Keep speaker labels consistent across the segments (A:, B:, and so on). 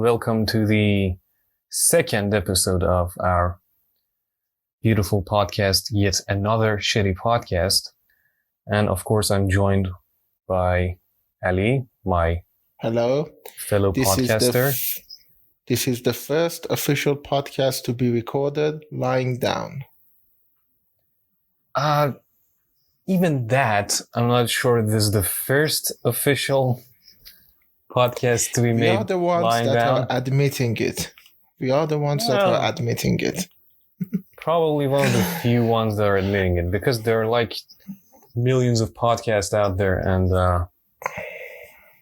A: welcome to the second episode of our beautiful podcast, Yet Another Shitty Podcast. And of course, I'm joined by Ali, my
B: Hello.
A: fellow podcaster.
B: This is the first official podcast to be recorded lying down.
A: Even that, I'm not sure this is the first official podcast to be made.
B: We are the ones
A: lying
B: that
A: down.
B: are admitting it. We are the ones that are admitting it.
A: Probably one of the few ones that are admitting it, because there are like millions of podcasts out there, and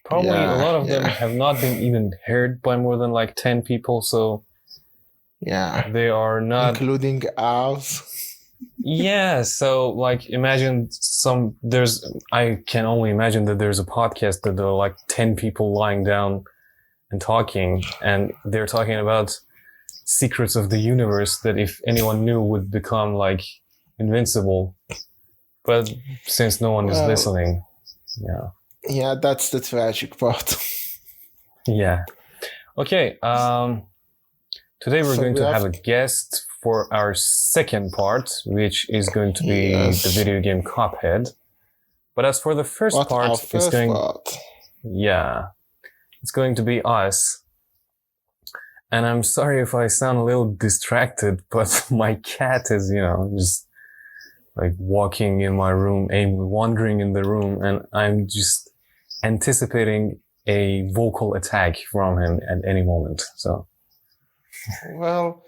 A: probably a lot of them have not been even heard by more than like 10 people, so they are not,
B: including ours.
A: Yeah, so like imagine I can only imagine that there's a podcast that there are like 10 people lying down and talking, and they're talking about secrets of the universe that if anyone knew would become like invincible. But since no one is listening,
B: Yeah, that's the tragic part.
A: Yeah. Okay, today we're going to have a guest for our second part, which is going to be the video game Cuphead. But as for the first part, it's going to be us. And I'm sorry if I sound a little distracted, but my cat is, just like walking in my room, wandering in the room, and I'm just anticipating a vocal attack from him at any moment. So,
B: well,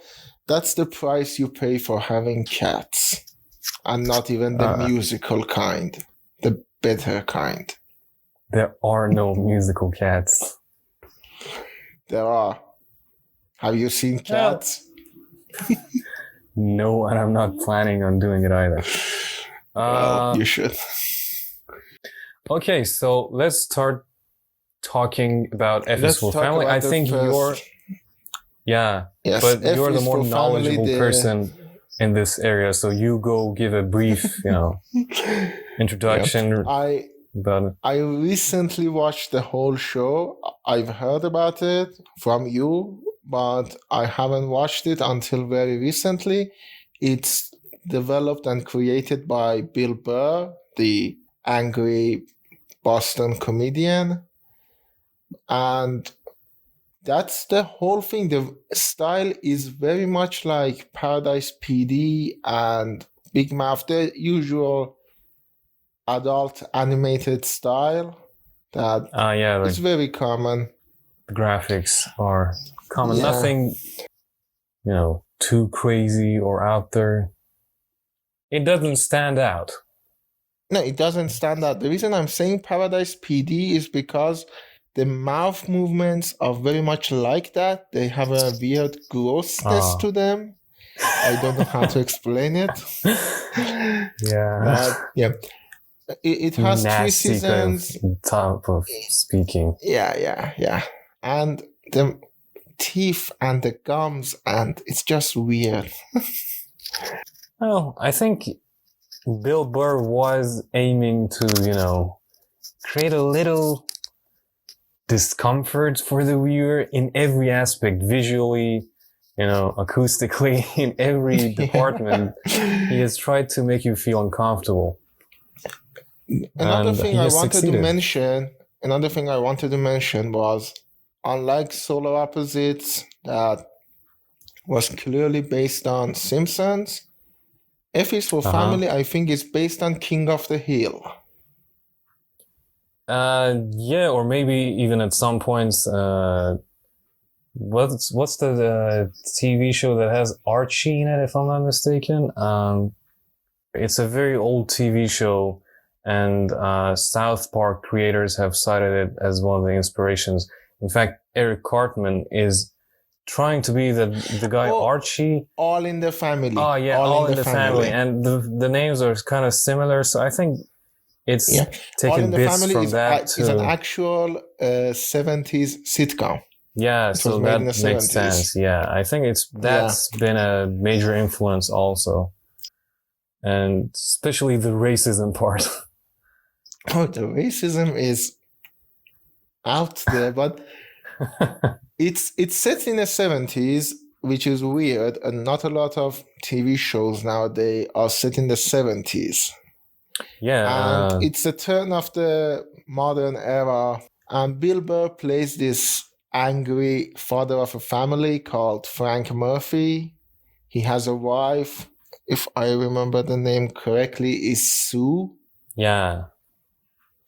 B: that's the price you pay for having cats, and not even the musical kind, the better kind.
A: There are no musical cats.
B: There are. Have you seen cats?
A: No, and I'm not planning on doing it either.
B: Well, you should.
A: Okay, so let's start talking about F is for Family. I think you're... Yeah, yes, but you're the more knowledgeable person in this area, so you go give a brief, introduction about it.
B: I recently watched the whole show. I've heard about it from you, but I haven't watched it until very recently. It's developed and created by Bill Burr, the angry Boston comedian, and that's the whole thing. The style is very much like Paradise PD and Big Mouth, the usual adult animated style that is very common.
A: The graphics are common. Nothing, too crazy or out there. It doesn't stand out.
B: No, it doesn't stand out. The reason I'm saying Paradise PD is because the mouth movements are very much like that. They have a weird grossness to them. I don't know how to explain it. It has
A: nasty
B: 3 seasons.
A: Kind of type of speaking.
B: Yeah. And the teeth and the gums, and it's just weird.
A: Well, I think Bill Burr was aiming to, create a little discomfort for the viewer in every aspect, visually, acoustically, in every department. He has tried to make you feel uncomfortable.
B: Another thing I wanted to mention was, unlike Solar Opposites, that was clearly based on Simpsons, F is for Family, I think, is based on King of the Hill.
A: Or maybe even at some points, what's the TV show that has Archie in it, if I'm not mistaken? It's a very old TV show, and South Park creators have cited it as one of the inspirations. In fact, Eric Cartman is trying to be the guy Archie.
B: All in the Family.
A: Oh yeah, All in the family. And the names are kind of similar, so I think it's taking bits from that too.
B: It's an actual 70s sitcom.
A: Yeah, so that makes sense. Yeah, I think that's been a major influence also. And especially the racism part.
B: Oh, the racism is out there, but It's set in the 70s, which is weird, and not a lot of TV shows nowadays are set in the 70s.
A: Yeah,
B: And it's the turn of the modern era. And Bill Burr plays this angry father of a family called Frank Murphy. He has a wife, if I remember the name correctly, is Sue.
A: yeah.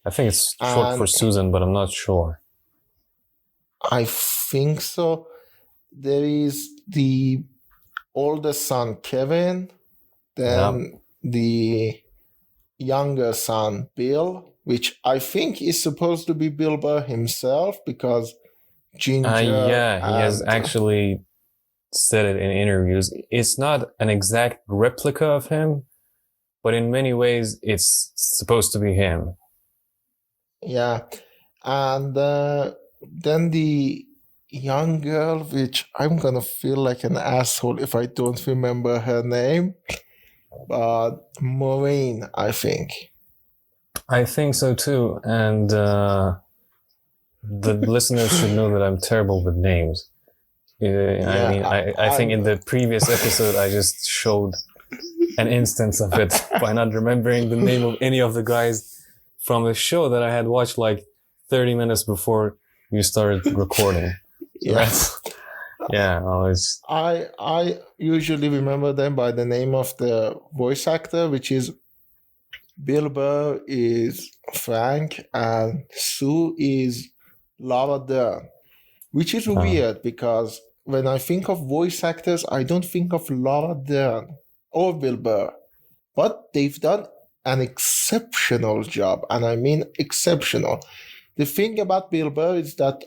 A: I think it's short for
B: And
A: Susan, but I'm not sure.
B: I think so. There is the older son, Kevin, then the younger son, Bill, which I think is supposed to be Bill Burr himself because Ginger
A: Yeah, he has
B: and
A: actually said it in interviews. It's not an exact replica of him, but in many ways, it's supposed to be him.
B: yeah, and then the young girl, which I'm gonna feel like an asshole if I don't remember her name, but Maureen, I think.
A: I think so too, and the listeners should know that I'm terrible with names. I mean, I think in the previous episode, I just showed an instance of it by not remembering the name of any of the guys from the show that I had watched like 30 minutes before you started recording.
B: Yeah.
A: Yeah, always.
B: I usually remember them by the name of the voice actor, which is Bill Burr is Frank and Sue is Laura Dern, which is weird because when I think of voice actors, I don't think of Laura Dern or Bill Burr, but they've done an exceptional job, and I mean exceptional. The thing about Bill Burr is that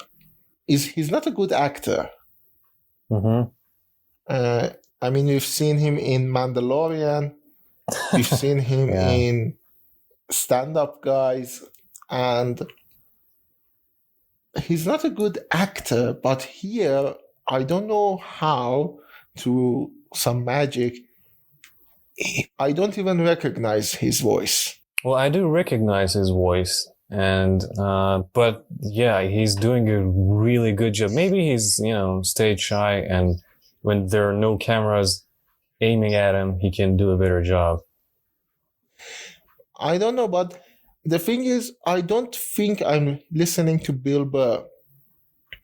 B: he's not a good actor.
A: Mm-hmm.
B: I mean, we've seen him in Mandalorian, we've seen him in Stand Up Guys, and he's not a good actor, but here, I don't know how, through some magic, I don't even recognize his voice.
A: Well, I do recognize his voice, and but yeah, he's doing a really good job. Maybe he's stage shy, and when there are no cameras aiming at him, he can do a better job.
B: I don't know, but the thing is, I don't think I'm listening to Bill Burr.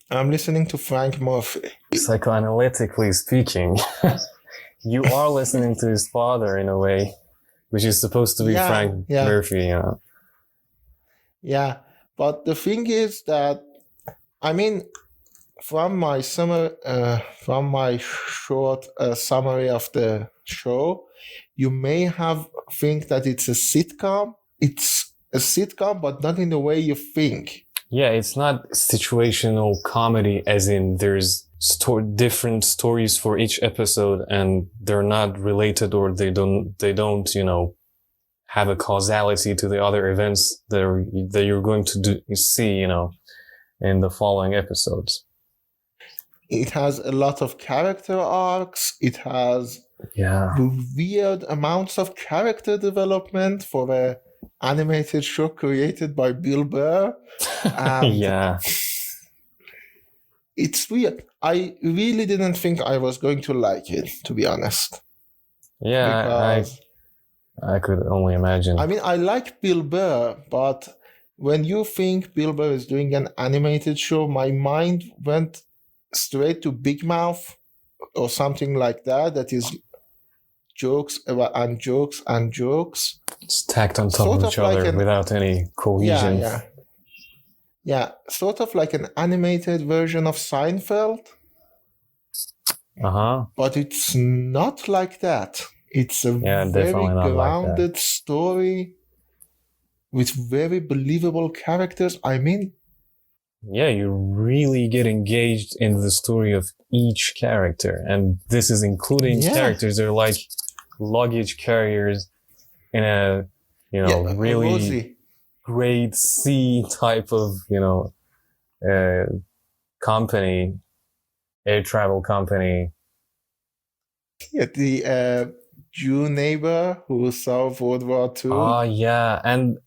B: I'm listening to Frank Murphy.
A: Psychoanalytically speaking, you are listening to his father in a way, which is supposed to be Frank Murphy.
B: Yeah, but the thing is that, I mean, from my short summary of the show, you may have think that it's a sitcom. It's a sitcom, but not in the way you think.
A: Yeah, it's not situational comedy, as in there's different stories for each episode, and they're not related, or they don't have a causality to the other events that you're going to see in the following episodes.
B: It has a lot of character arcs. It has weird amounts of character development for a animated show created by Bill Burr.
A: Yeah.
B: It's weird. I really didn't think I was going to like it, to be honest.
A: Yeah, because I could only imagine.
B: I mean, I like Bill Burr, but when you think Bill Burr is doing an animated show, my mind went straight to Big Mouth or something like that. That is jokes and jokes and jokes.
A: Stacked on top of each other without any cohesion.
B: Yeah, sort of like an animated version of Seinfeld. But it's not like that. It's a very grounded story with very believable characters. I mean,
A: yeah, you really get engaged in the story of each character, and this is including characters that are like luggage carriers in a really grade C type of company, air travel company.
B: Yeah, the Jew neighbor who saw World War II.
A: Oh yeah, and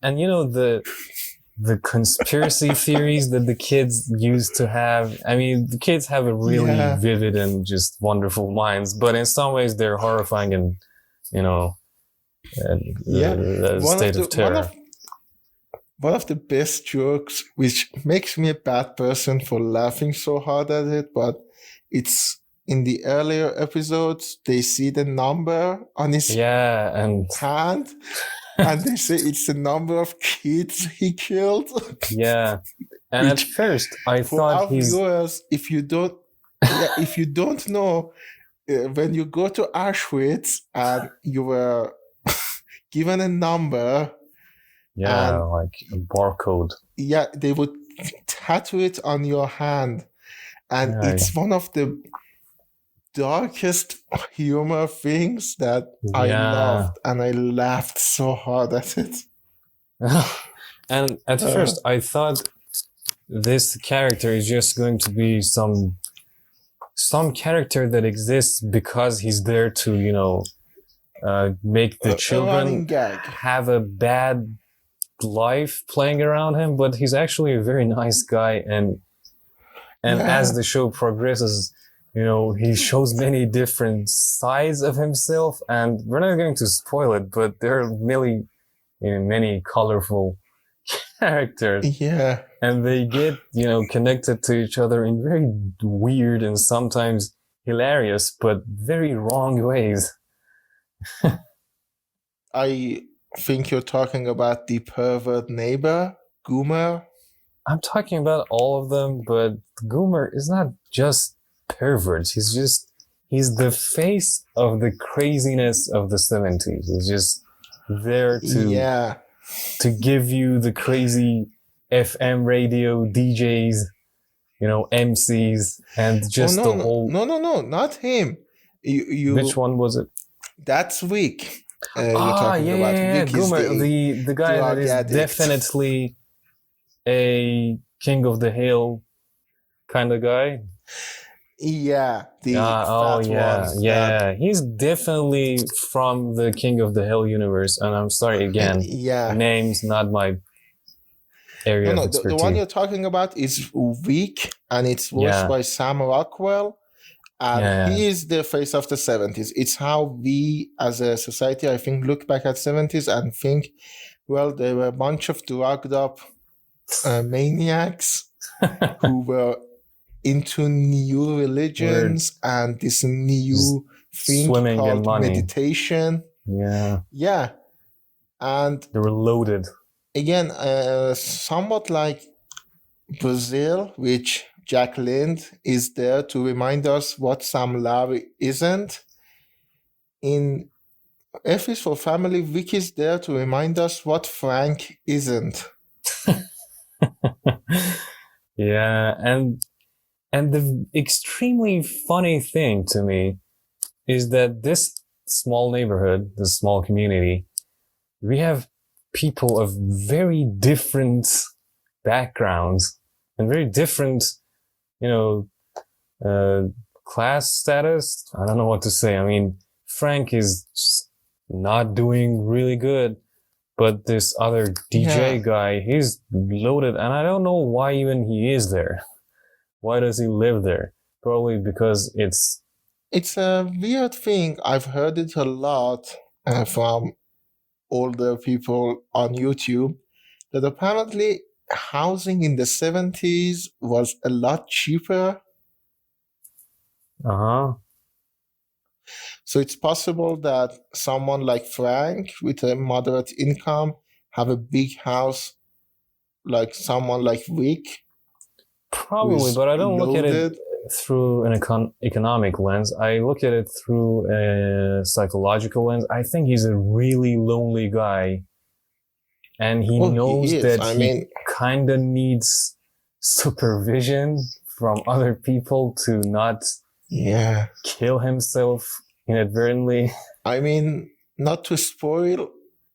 A: the conspiracy theories that the kids used to have. I mean, the kids have a really vivid and just wonderful minds, but in some ways they're horrifying and, you know, a state of terror.
B: One of the best jokes, which makes me a bad person for laughing so hard at it, but it's in the earlier episodes, they see the number on his hand, and they say it's the number of kids he killed.
A: Yeah. And at first, I thought
B: viewers, if you don't know, when you go to Auschwitz and you were given a number,
A: like a barcode.
B: Yeah, they would tattoo it on your hand, and it's one of the darkest humor things that I loved, and I laughed so hard at it.
A: And at first, I thought this character is just going to be some character that exists because he's there to, you know, make the children have a bad life playing around him, but he's actually a very nice guy, and as the show progresses, you know, he shows many different sides of himself, and we're not going to spoil it, but there are many colorful characters, and they get, you know, connected to each other in very weird and sometimes hilarious but very wrong ways.
B: I think you're talking about the pervert neighbor, Goomer.
A: I'm talking about all of them, but Goomer is not just pervert. He's the face of the craziness of the 70s. He's just there to give you the crazy FM radio DJs, you know, MCs, and just the whole...
B: No, not him.
A: Which one was it?
B: That's Vic.
A: Goomer, the guy that is definitely a king of the hill kind of guy.
B: Yeah,
A: he's definitely from the King of the Hill universe. And I'm sorry again, names not my area of expertise.
B: The one you're talking about is Vic, and it's voiced by Sam Rockwell. And he is the face of the 70s. It's how we, as a society, I think, look back at 70s and think, well, there were a bunch of drugged up maniacs who were into new religions and this new thing called meditation. Yeah. And
A: they were loaded.
B: Again, somewhat like Brazil, which Jack Lind is there to remind us what Sam Larry isn't. In F is for Family, Vic is there to remind us what Frank isn't.
A: And the extremely funny thing to me is that this small neighborhood, this small community, we have people of very different backgrounds and very different, you know, class status. I don't know what to say. I mean, Frank is just not doing really good, but this other DJ guy, he's loaded, and I don't know why even he is there. Why does he live there? Probably because
B: it's a weird thing. I've heard it a lot from older people on YouTube, that apparently housing in the 70s was a lot cheaper. So it's possible that someone like Frank with a moderate income have a big house like someone like Vic.
A: Probably, but I don't look at it through an economic lens. I look at it through a psychological lens. I think he's a really lonely guy, and he knows that he kind of needs supervision from other people to not kill himself inadvertently. I mean,
B: not to spoil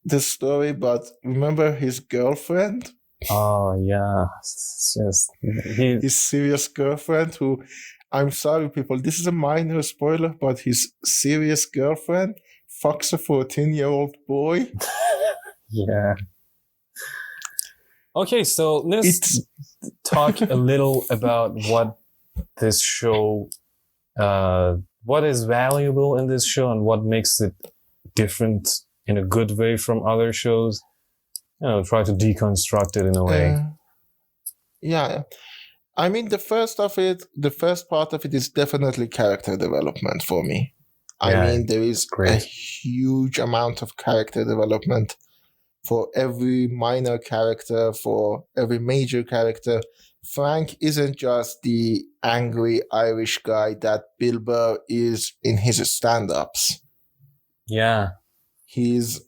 B: the story, but remember his girlfriend?
A: Oh, yeah. It's just,
B: his serious girlfriend who, I'm sorry, people, this is a minor spoiler, but his serious girlfriend fucks a 14-year-old boy.
A: Yeah. Okay, so let's talk a little about what this show, what is valuable in this show and what makes it different in a good way from other shows. Try to deconstruct it in a way.
B: Yeah. I mean, the first part of it is definitely character development for me. I mean, there is a huge amount of character development for every minor character, for every major character. Frank isn't just the angry Irish guy that Bill Burr is in his stand-ups.
A: Yeah.
B: He's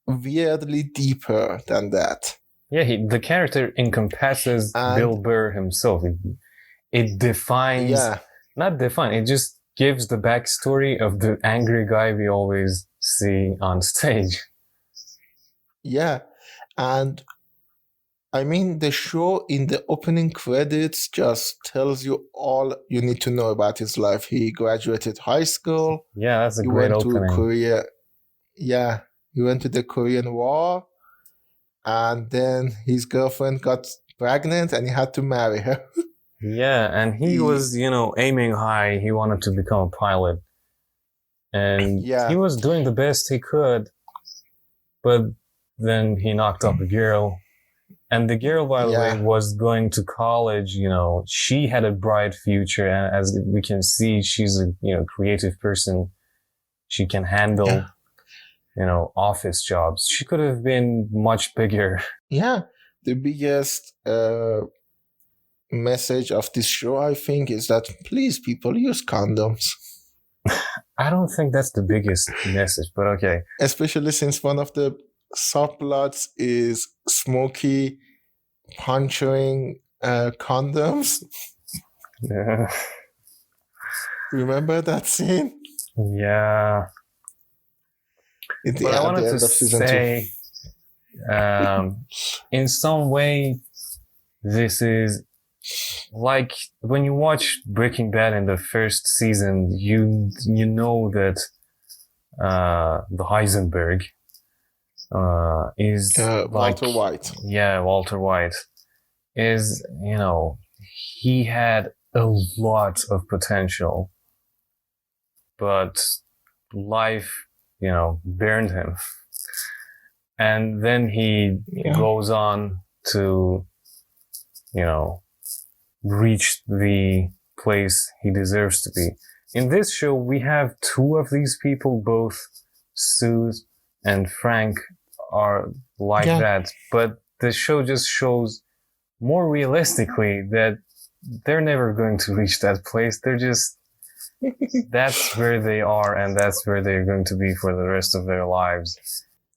B: weirdly deeper than that.
A: Yeah, the character encompasses Bill Burr himself. It defines, not define, it just gives the backstory of the angry guy we always see on stage.
B: Yeah, and I mean, the show in the opening credits just tells you all you need to know about his life. He graduated high school.
A: Yeah, that's a great opening.
B: To Korea. Yeah, he went to the Korean War. And then his girlfriend got pregnant and he had to marry her.
A: Yeah, and he was, aiming high. He wanted to become a pilot. And he was doing the best he could. But then he knocked up a girl. And the girl, by the way, was going to college. She had a bright future. And as we can see, she's a, creative person. She can handle... office jobs. She could have been much bigger.
B: Yeah. The biggest message of this show, I think, is that please, people, use condoms.
A: I don't think that's the biggest message, but okay.
B: Especially since one of the subplots is Smokey puncturing condoms.
A: Yeah.
B: Remember that scene?
A: Yeah. But I wanted to say, in some way, this is like when you watch Breaking Bad in the first season, you know that the Heisenberg is
B: Walter White.
A: Yeah, Walter White is, he had a lot of potential, but life burned him. And then he goes on to, reach the place he deserves to be. In this show, we have two of these people, both Sue and Frank are like that. But the show just shows more realistically that they're never going to reach that place. They're just... that's where they are, and that's where they're going to be for the rest of their lives.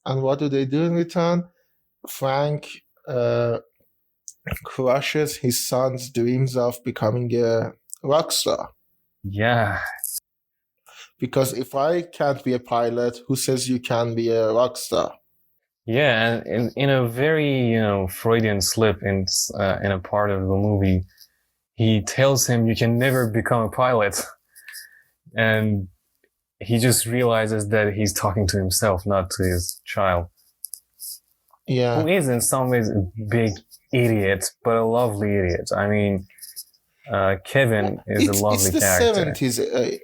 B: And what do they do in return? Frank crushes his son's dreams of becoming a rock star.
A: Yeah.
B: Because if I can't be a pilot, who says you can be a rock star?
A: Yeah, and in a very, Freudian slip in a part of the movie, he tells him you can never become a pilot. And he just realizes that he's talking to himself, not to his child.
B: Yeah.
A: Who is in some ways a big idiot, but a lovely idiot. I mean, Kevin is a lovely character.
B: It's the 70s.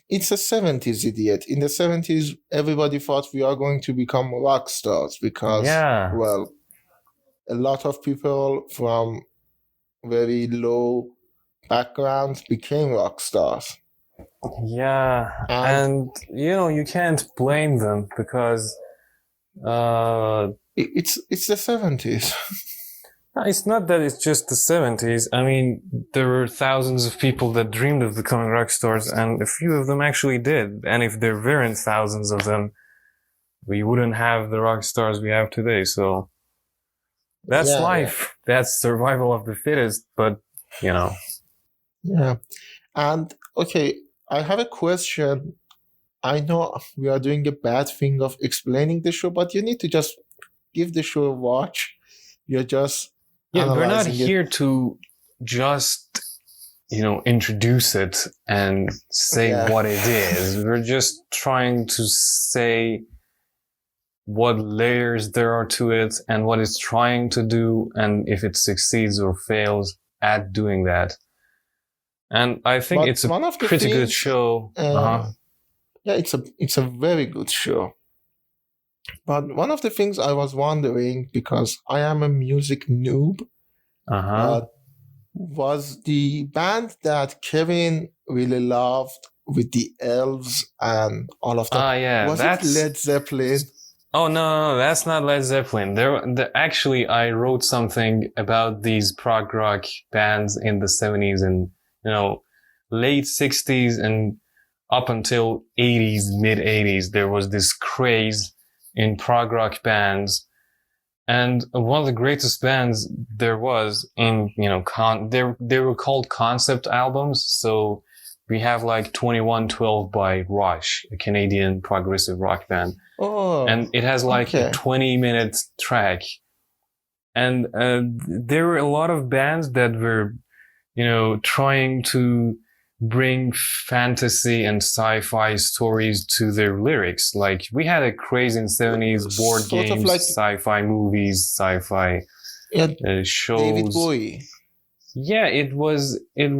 B: It's a 70s idiot. In the 70s, everybody thought we are going to become rock stars because, well, a lot of people from very low backgrounds became rock stars.
A: Yeah, and you can't blame them because
B: it's the 70s.
A: It's not that it's just the 70s. I mean, there were thousands of people that dreamed of becoming rock stars, and a few of them actually did. And if there weren't thousands of them, we wouldn't have the rock stars we have today. So that's life. That's survival of the fittest, but,
B: Yeah. And, okay, I have a question. I know we are doing a bad thing of explaining the show, but you need to just give the show a watch. You're just...
A: we're not here to just, introduce it and say what it is. We're just trying to say, what layers there are to it and what it's trying to do and if it succeeds or fails at doing that. And I think
B: But
A: it's a
B: one of the
A: pretty good
B: things,
A: show.
B: yeah, it's a very good show. But one of the things I was wondering, because I am a music noob, was the band that Kevin really loved with the elves and all of that.
A: Yeah,
B: was it Led Zeppelin?
A: Oh no, that's not Led Zeppelin. Actually, I wrote something about these prog rock bands in the 70s and late 60s and up until 80s, mid 80s. There was this craze in prog rock bands, and one of the greatest bands there was in they were called concept albums. So we have like 2112 by Rush, a Canadian progressive rock band.
B: Oh,
A: and it has like a 20-minute track. And there were a lot of bands that were, trying to bring fantasy and sci-fi stories to their lyrics. Like we had a craze in 70s, board games, like sci-fi movies, sci-fi shows.
B: David Bowie.
A: Yeah, it was an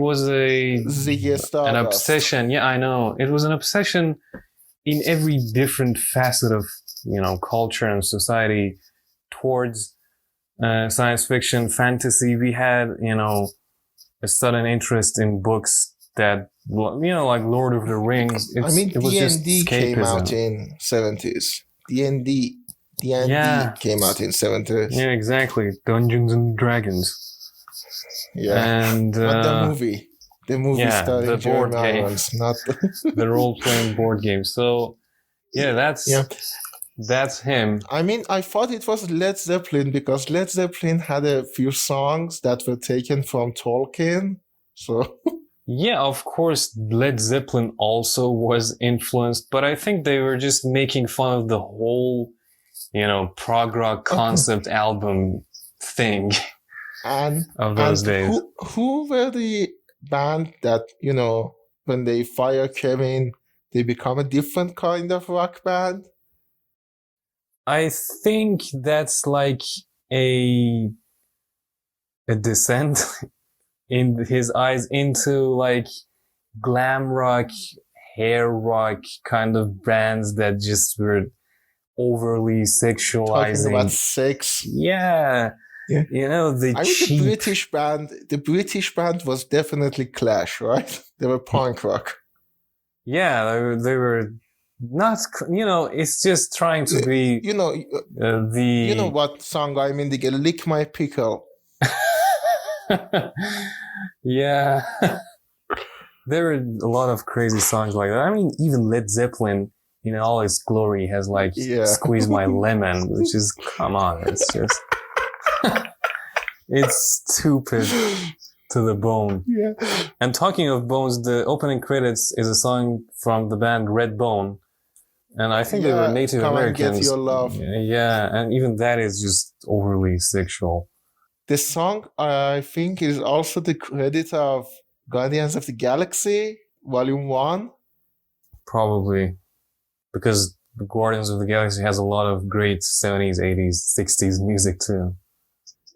A: obsession. Yeah, I know. It was an obsession in every different facet of, culture and society towards science fiction, fantasy. We had, a sudden interest in books that, like Lord of the Rings.
B: It was D&D came out in 70s. D&D came out in 70s.
A: Yeah, exactly. Dungeons and Dragons.
B: Yeah, and the movie starring
A: the board
B: Jeremy
A: game,
B: Irons, not
A: the role-playing board game. So, that's him.
B: I thought it was Led Zeppelin because Led Zeppelin had a few songs that were taken from Tolkien. So,
A: yeah, of course, Led Zeppelin also was influenced, but I think they were just making fun of the whole, prog rock concept album thing. Of those days.
B: Who were the band that, when they fire Kevin, they become a different kind of rock band?
A: I think that's like a descent in his eyes into like glam rock, hair rock kind of bands that just were overly sexualizing.
B: Talking about sex.
A: Yeah.
B: Yeah.
A: The
B: British band was definitely Clash, right? They were punk rock.
A: Yeah, they were not, it's just trying to be,
B: You know what song I mean? They get Lick My Pickle.
A: Yeah. There are a lot of crazy songs like that. Even Led Zeppelin, in all its glory, has like Squeeze My Lemon, which is, come on, it's just... It's stupid to the bone.
B: Yeah.
A: And talking of bones, the opening credits is a song from the band Redbone. And I think they were Native Americans.
B: Come and Get Your Love.
A: Yeah, and even that is just overly sexual.
B: The song, I think, is also the credit of Guardians of the Galaxy, Volume 1.
A: Probably. Because the Guardians of the Galaxy has a lot of great 70s, 80s, 60s music too.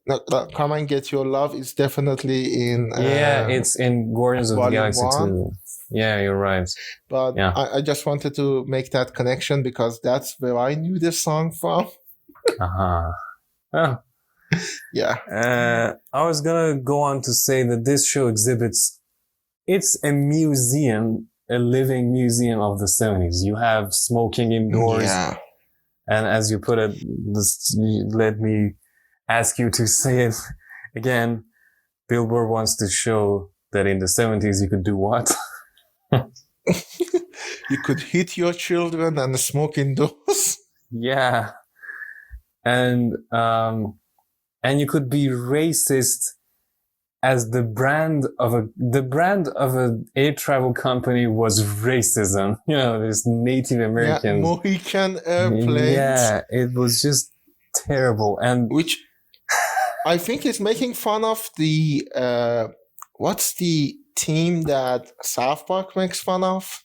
B: No, Come and Get Your Love is definitely in...
A: it's in Guardians of the Galaxy
B: 1.
A: too. Yeah, you're right.
B: But I just wanted to make that connection because that's where I knew this song from.
A: Oh.
B: Yeah.
A: I was gonna go on to say that this show exhibits... It's a museum, a living museum of the 70s. You have smoking indoors.
B: Yeah.
A: And as you put it, let me ask you to say it again. Bill Burr wants to show that in the 70s you could do what?
B: You could hit your children and smoke indoors.
A: Yeah. And you could be racist as the brand of an air travel company was racism. There's Native Americans.
B: Yeah, Mohican airplanes.
A: Yeah, it was just terrible. And
B: which I think is making fun of the what's the team that South Park makes fun of?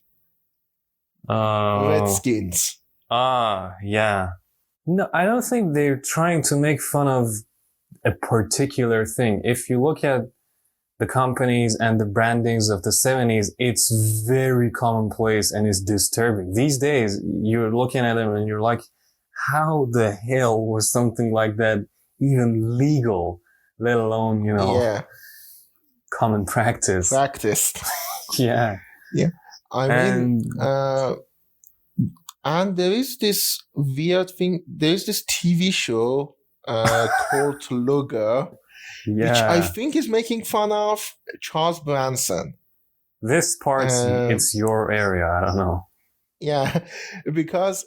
B: Redskins.
A: Yeah. No, I don't think they're trying to make fun of a particular thing. If you look at the companies and the brandings of the 70s, it's very commonplace and it's disturbing. These days, you're looking at them and you're like, how the hell was something like that even legal, let alone,
B: Yeah,
A: common practice?
B: practiced.
A: Yeah.
B: Yeah, I mean, and there is this weird thing. There is this TV show called Lugger, which I
A: Yeah.
B: think is making fun of Charles Branson.
A: This part, it's your area. I don't know.
B: Yeah, because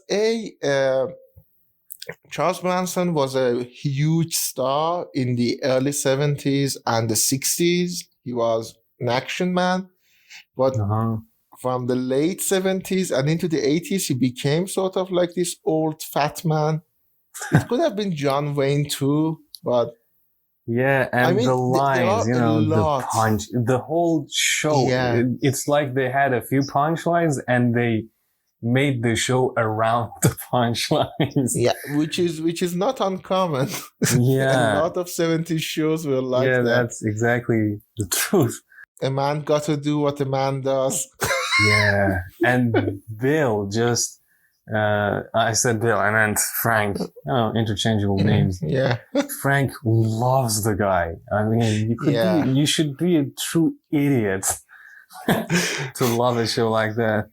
B: Charles Branson was a huge star in the early 70s and the 60s. He was an action man. But from the late 70s and into the 80s, he became sort of like this old fat man. It could have been John Wayne too, but
A: yeah, and
B: I mean,
A: the lines,
B: there are a
A: the
B: lot.
A: punch, the whole show.
B: Yeah.
A: It's like they had a few punchlines and they made the show around the punchlines.
B: Yeah, which is not uncommon.
A: Yeah.
B: A lot of 70s shows were like
A: yeah,
B: that.
A: That's exactly the truth.
B: A man got to do what a man does.
A: Yeah, and Bill just, I said Bill, I meant Frank. Oh, interchangeable names.
B: Yeah.
A: Frank loves the guy. I mean, you should be a true idiot to love a show like that.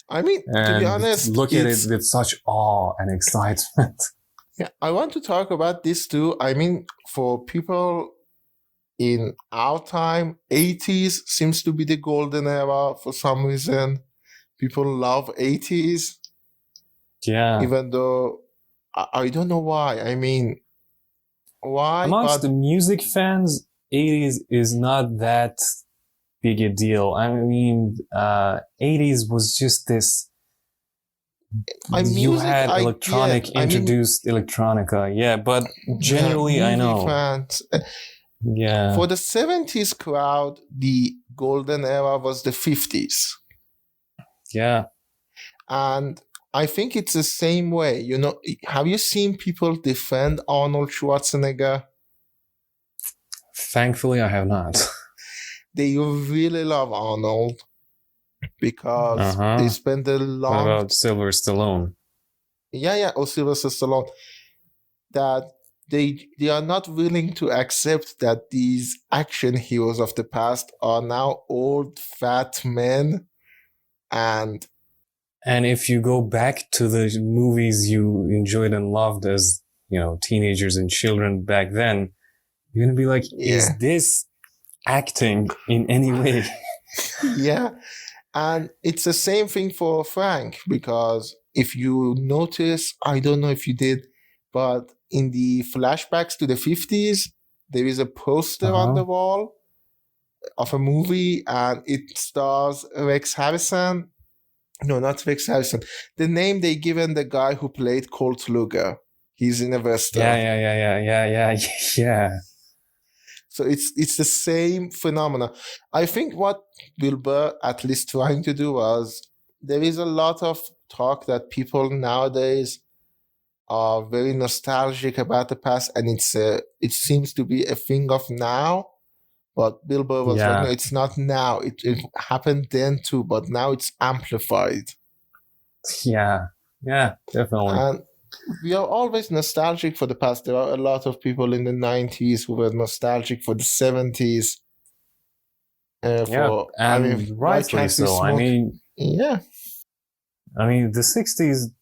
B: I mean, to be honest,
A: look at it with such awe and excitement.
B: Yeah, I want to talk about this too. I mean, for people in our time, 80s seems to be the golden era for some reason. People love 80s.
A: Yeah.
B: Even though I don't know why. I mean, why?
A: Amongst the music fans, 80s is not that big a deal. I mean, 80s was just this. You had introduced electronica. Yeah, but generally, I know.
B: Fans.
A: Yeah.
B: For the 70s crowd, the golden era was the 50s.
A: Yeah.
B: And I think it's the same way. Have you seen people defend Arnold Schwarzenegger?
A: Thankfully, I have not.
B: They really love Arnold because they spend a long...
A: What about Sylvester Stallone?
B: Yeah, or Sylvester Stallone. That they are not willing to accept that these action heroes of the past are now old, fat men. And
A: if you go back to the movies you enjoyed and loved as, teenagers and children back then, you're going to be like, is this acting in any way?
B: Yeah. And it's the same thing for Frank, because if you notice, I don't know if you did, but in the flashbacks to the 50s, there is a poster on the wall of a movie, and it stars Rex Harrison. No, not Rex Harrison. The name they given the guy who played Colt Luger. He's in a Western.
A: Yeah.
B: So it's the same phenomena. I think what Bill Burr at least trying to do was, there is a lot of talk that people nowadays are very nostalgic about the past, and it seems to be a thing of now. But Bill Burr was like, no, it's not now. It happened then too, but now it's amplified.
A: Yeah, definitely.
B: And we are always nostalgic for the past. There are a lot of people in the 90s who were nostalgic for the 70s.
A: Rightly so. I mean,
B: the
A: 60s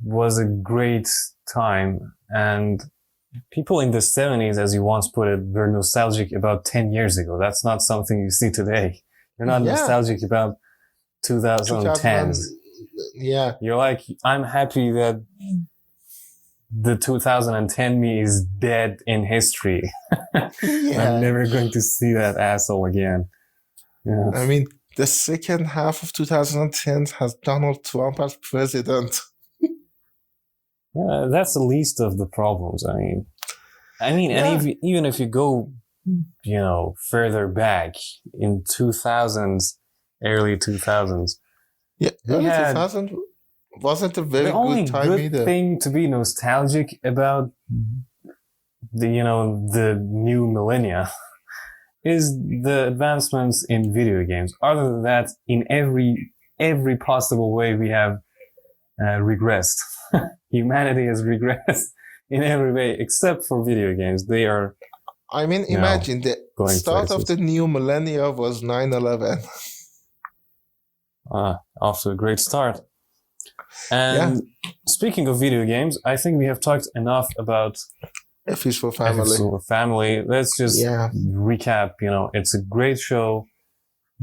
A: was a great time, and people in the 70s, as you once put it, were nostalgic about 10 years ago. That's not something you see today. You're not nostalgic about 2010s.
B: Yeah.
A: You're like, I'm happy that the 2010 me is dead in history. I'm never going to see that asshole again. Yeah.
B: I mean, the second half of 2010 has Donald Trump as president.
A: Yeah, that's the least of the problems. And even if you go, further back in 2000s, early 2000s.
B: Yeah, early 2000s. wasn't a very
A: The only
B: good time
A: good
B: either.
A: thing to be nostalgic about the new millennia is the advancements in video games. Other than that, in every possible way, we have regressed. Humanity has regressed in every way except for video games. They are
B: I mean,
A: No,
B: imagine the
A: going
B: start of
A: places.
B: the new millennia was 9/11.
A: Off to a great start. And speaking of video games, I think we have talked enough about
B: F is for
A: F is
B: family.
A: for Family. Let's just
B: Yeah,
A: recap. It's a great show,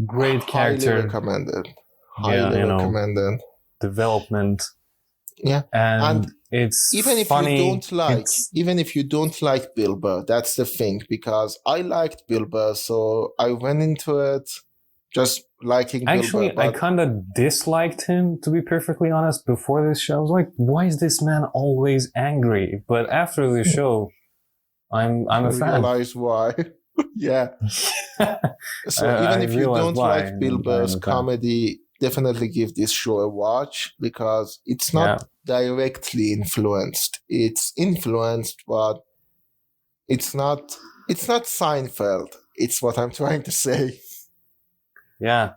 A: great
B: highly
A: character
B: recommended.
A: Yeah,
B: Highly recommended.
A: development,
B: Yeah,
A: and it's
B: even if
A: funny.
B: even if you don't like Bill Burr, that's the thing, because I liked Bill Burr, so I went into it just liking
A: Actually,
B: Bill Burr.
A: I kind of disliked him, to be perfectly honest, before this show. I was like, why is this man always angry? But after the show, I'm a fan.
B: Realize why. Yeah. So even if you don't like Bill Burr's comedy, definitely give this show a watch, because it's not directly influenced. It's influenced, but it's not Seinfeld. It's what I'm trying to say.
A: Yeah.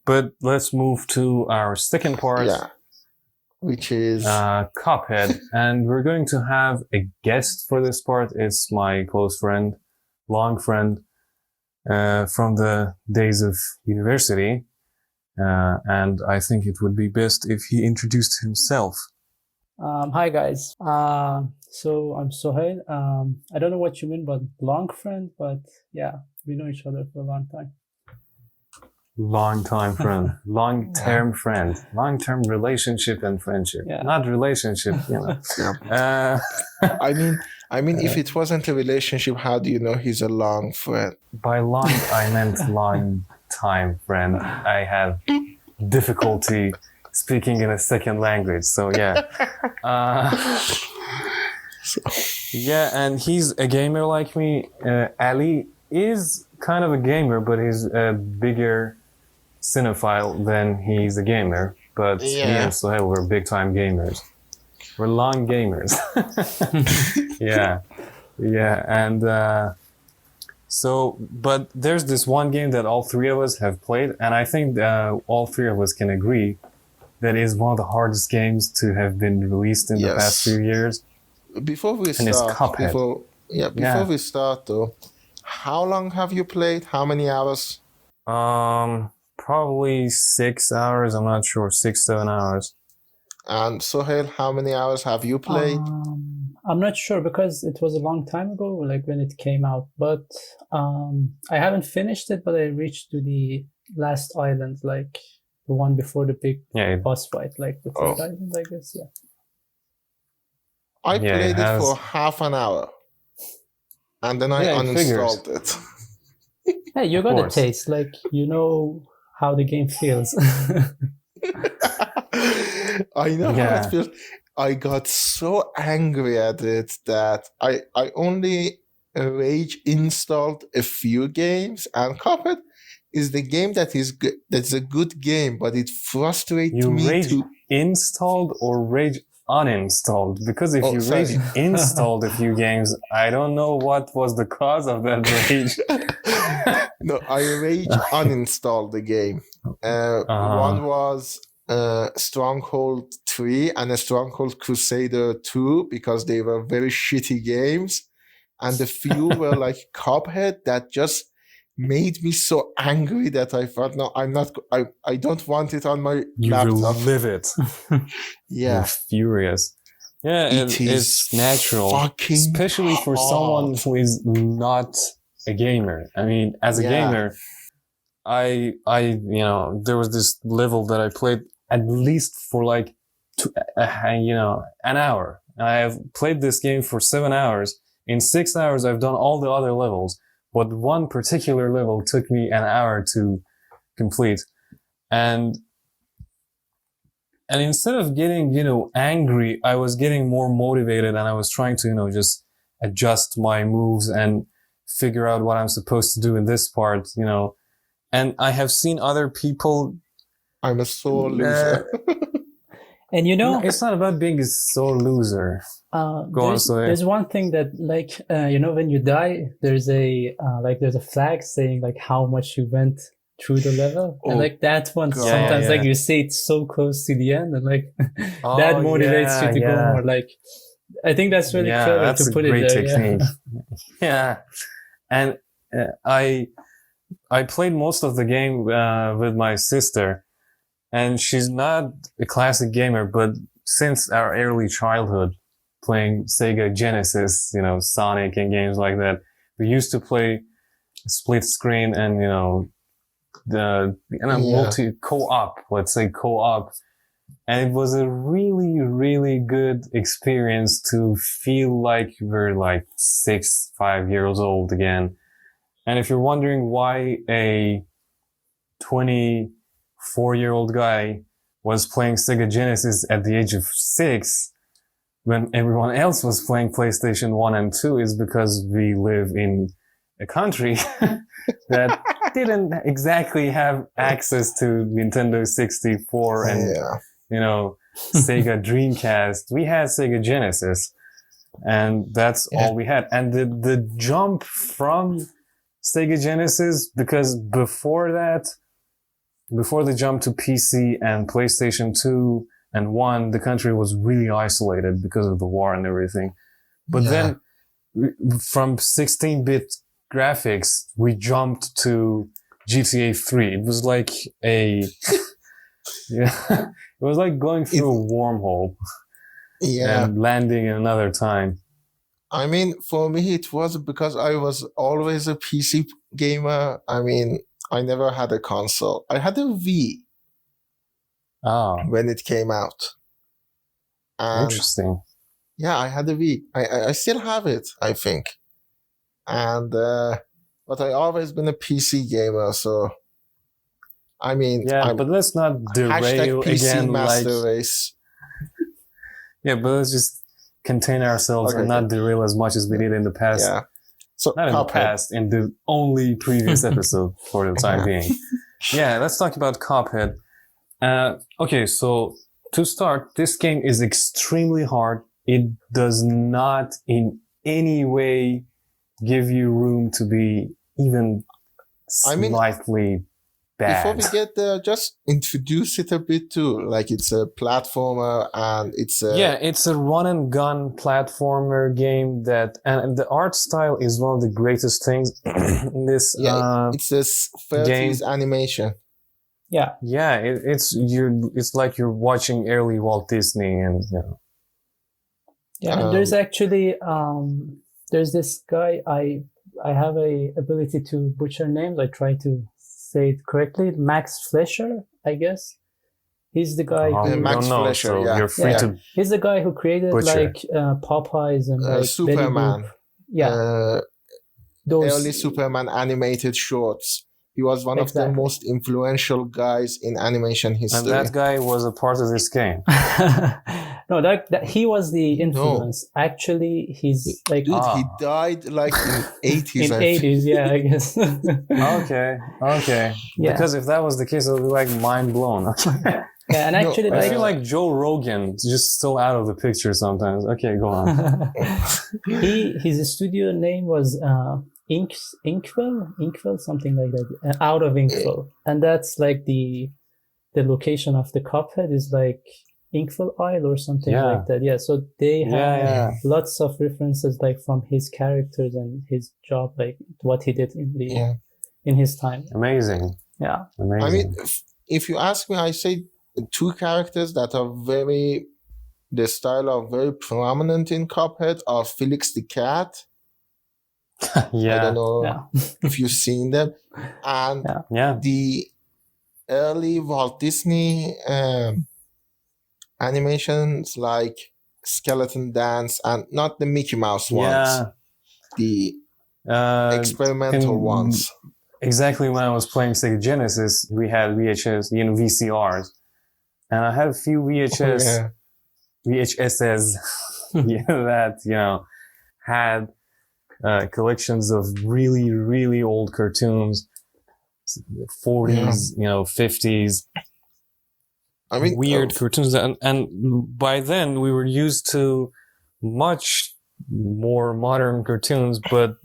A: But let's move to our second part.
B: Yeah. Which is
A: Cuphead. And we're going to have a guest for this part. It's my close friend, long friend, from the days of university. And I think it would be best if he introduced himself.
C: Hi guys. So I'm Soheil. I don't know what you mean by long friend, but yeah, we know each other for a long time.
A: Long-time friend, long-term friend, long-term relationship and friendship.
C: Yeah.
A: Not relationship,
B: I mean, if it wasn't a relationship, how do you know he's a long friend?
A: By long, I meant long-time friend. I have difficulty speaking in a second language, so yeah. Yeah, and he's a gamer like me. Ali is kind of a gamer, but he's a bigger cinephile than he's a gamer. But me and Soheil, we're big time gamers. We're long gamers. Yeah. And but there's this one game that all three of us have played, and I think all three of us can agree that is one of the hardest games to have been released in the past few years.
B: Before we start though, how long have you played? How many hours?
A: Probably 6 hours. I'm not sure. 6-7 hours.
B: And Soheil, how many hours have you played?
C: I'm not sure, because it was a long time ago, like when it came out. But I haven't finished it, but I reached to the last island, like the one before the big boss fight, like the third island, I guess. Yeah.
B: I played it for half an hour, and then I uninstalled it.
C: Hey, you got a taste, like you know how the game feels.
B: I know how it feels. I got so angry at it that I only rage installed a few games, and Cuphead is the game that's a good game, but it frustrates me.
A: You rage installed or rage uninstalled? Because if you rage installed a few games, I don't know what was the cause of that rage.
B: No, I rage uninstalled the game. One was Stronghold 3 and a Stronghold Crusader 2, because they were very shitty games. And the few were like Cuphead that just made me so angry that I thought, no, I don't want it on my laptop.
A: You live it.
B: Yeah.
A: You're furious. Yeah, it's natural. Especially for someone who is not a gamer. I mean, as a gamer, I there was this level that I played at least for like, an hour. I have played this game for 7 hours. In 6 hours, I've done all the other levels. But one particular level took me an hour to complete. And instead of getting, angry, I was getting more motivated, and I was trying to, just adjust my moves and figure out what I'm supposed to do in this part, And I have seen other people.
B: I'm a sore loser.
C: And you know,
A: it's not about being a sore loser.
C: there's one thing that, like, when you die, there's a flag saying like how much you went through the level, and like that one
B: God.
C: sometimes
A: Yeah.
C: like you see it's so close to the end, and like
A: Oh,
C: that motivates you to go more. Like, I think that's really clever
A: that's
C: to
A: a
C: put
A: great
C: it there.
A: technique. Yeah, and I played most of the game with my sister, and she's not a classic gamer, but since our early childhood, playing Sega Genesis, Sonic and games like that, we used to play split screen and multi co-op, let's say co-op. And it was a really, really good experience to feel like we're like 5 years old again. And if you're wondering why a 24-year-old guy was playing Sega Genesis at the age of 6 when everyone else was playing PlayStation 1 and 2, is because we live in a country that didn't exactly have access to Nintendo 64 and Sega Dreamcast. We had Sega Genesis, and that's all we had. And the jump from Sega Genesis, because before the jump to PC and PlayStation 2 and 1, the country was really isolated because of the war and everything. But then from 16-bit graphics, we jumped to GTA 3. It was like it was like going through a wormhole and landing in another time.
B: I mean, for me, it was because I was always a PC gamer. I mean, I never had a console. I had a Wii when it came out. And
A: interesting.
B: Yeah, I had a Wii. I still have it, I think. And but I always been a PC gamer, so I mean,
A: but let's not derail
B: PC
A: again.
B: Master Race.
A: Yeah, but let's just contain ourselves and not derail as much as we did in the past.
B: Yeah. So
A: not in the past, in the only previous episode for the time being. Yeah, let's talk about Cuphead. Okay, so to start, this game is extremely hard. It does not in any way give you room to be even slightly bad.
B: Before we get there, just introduce it a bit too. Like, it's a platformer and it's
A: a run and gun platformer game and the art style is one of the greatest things in this.
B: It's this 30s animation.
C: Yeah.
A: Yeah, it's like you're watching early Walt Disney and
C: Yeah, and there's actually there's this guy, I have a ability to butcher names. I try to say it correctly. Max Fleischer, I guess. He's the guy who
B: Max Fleischer,
A: so you're free to
C: he's the guy who created
A: butcher.
C: Popeyes and like
B: Superman.
C: Those
B: early Superman animated shorts. He was one of the most influential guys in animation history.
A: And that guy was a part of this game.
C: No, that he was the influence. No. Actually, he's like...
B: Dude, he died like in 80s.
C: In 80s, yeah, I guess.
A: Okay. Yeah. Because if that was the case, it would be like mind blown.
C: Yeah, and actually...
A: I feel like Joe Rogan is just still out of the picture sometimes. Okay, go on.
C: His studio name was... Inkwell, something like that. Out of Inkwell, and that's like the location of the Cuphead is like Inkwell Isle or something like that. Yeah, so they have lots of references like from his characters and his job, like what he did in his time.
A: Amazing.
C: Yeah.
A: Amazing.
B: I mean, if you ask me, I say two characters that are the style are very prominent in Cuphead are Felix the Cat. I don't know if you've seen them. And the early Walt Disney animations like Skeleton Dance, and not the Mickey Mouse ones, the experimental ones.
A: Exactly when I was playing Sega Genesis, we had VHS, VCRs. And I had a few VHSs that, had collections of really, really old cartoons, 40s, 50s.
B: I mean,
A: weird cartoons, and by then we were used to much more modern cartoons, but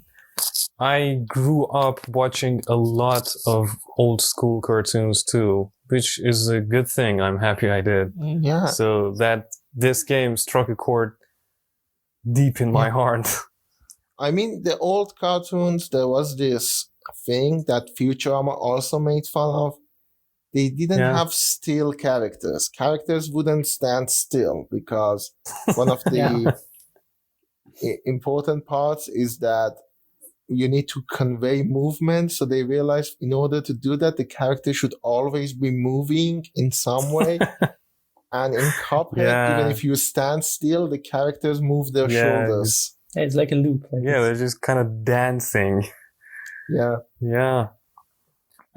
A: I grew up watching a lot of old school cartoons too, which is a good thing. I'm happy I did.
B: yeah.
A: So that this game struck a chord deep in my heart.
B: I mean, the old cartoons, there was this thing that Futurama also made fun of. They didn't have still characters. Characters wouldn't stand still because one of the important parts is that you need to convey movement. So they realized in order to do that, the character should always be moving in some way. And in Cuphead, even if you stand still, the characters move their shoulders.
C: It's like a loop. Like
A: they're just kind of dancing.
B: Yeah.
A: Yeah.